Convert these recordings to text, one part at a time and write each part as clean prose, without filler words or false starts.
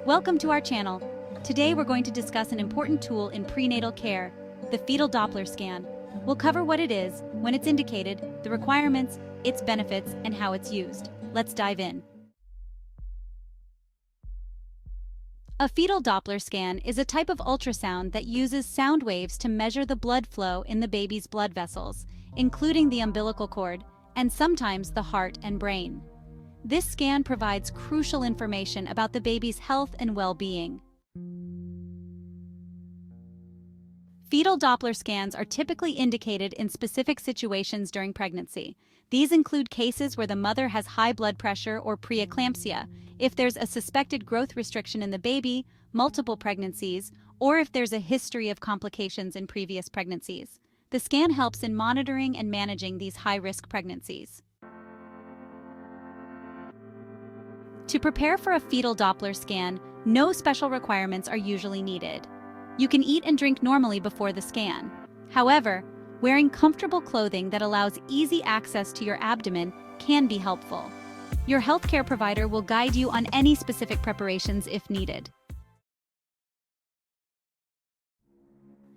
Welcome to our channel. Today we're going to discuss an important tool in prenatal care, the Fetal Doppler Scan. We'll cover what it is, when it's indicated, the requirements, its benefits, and how it's used. Let's dive in. A fetal Doppler scan is a type of ultrasound that uses sound waves to measure the blood flow in the baby's blood vessels, including the umbilical cord, and sometimes the heart and brain. This scan provides crucial information about the baby's health and well-being. Fetal Doppler scans are typically indicated in specific situations during pregnancy. These include cases where the mother has high blood pressure or preeclampsia, if there's a suspected growth restriction in the baby, multiple pregnancies, or if there's a history of complications in previous pregnancies. The scan helps in monitoring and managing these high-risk pregnancies. To prepare for a fetal Doppler scan, no special requirements are usually needed. You can eat and drink normally before the scan. However, wearing comfortable clothing that allows easy access to your abdomen can be helpful. Your healthcare provider will guide you on any specific preparations if needed.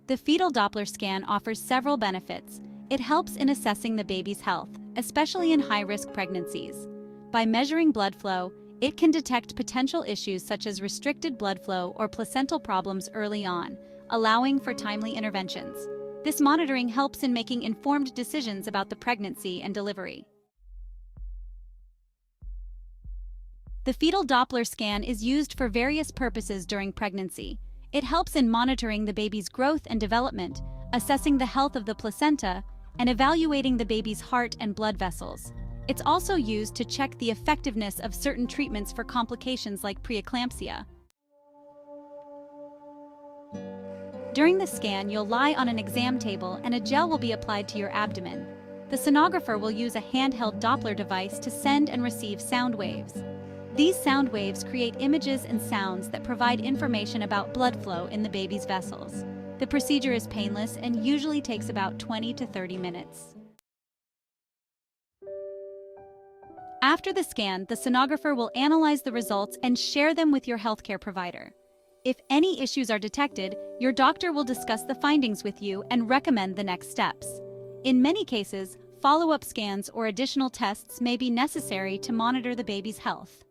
The fetal Doppler scan offers several benefits. It helps in assessing the baby's health, especially in high-risk pregnancies. By measuring blood flow, it can detect potential issues such as restricted blood flow or placental problems early on, allowing for timely interventions. This monitoring helps in making informed decisions about the pregnancy and delivery. The fetal Doppler scan is used for various purposes during pregnancy. It helps in monitoring the baby's growth and development, assessing the health of the placenta, and evaluating the baby's heart and blood vessels. It's also used to check the effectiveness of certain treatments for complications like preeclampsia. During the scan, you'll lie on an exam table and a gel will be applied to your abdomen. The sonographer will use a handheld Doppler device to send and receive sound waves. These sound waves create images and sounds that provide information about blood flow in the baby's vessels. The procedure is painless and usually takes about 20 to 30 minutes. After the scan, the sonographer will analyze the results and share them with your healthcare provider. If any issues are detected, your doctor will discuss the findings with you and recommend the next steps. In many cases, follow-up scans or additional tests may be necessary to monitor the baby's health.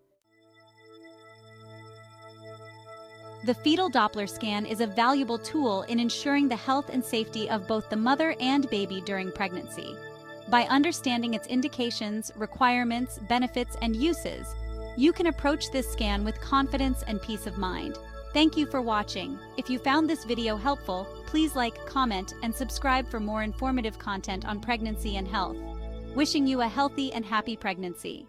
The fetal Doppler scan is a valuable tool in ensuring the health and safety of both the mother and baby during pregnancy. By understanding its indications, requirements, benefits, and uses, you can approach this scan with confidence and peace of mind. Thank you for watching. If you found this video helpful, please like, comment, and subscribe for more informative content on pregnancy and health. Wishing you a healthy and happy pregnancy.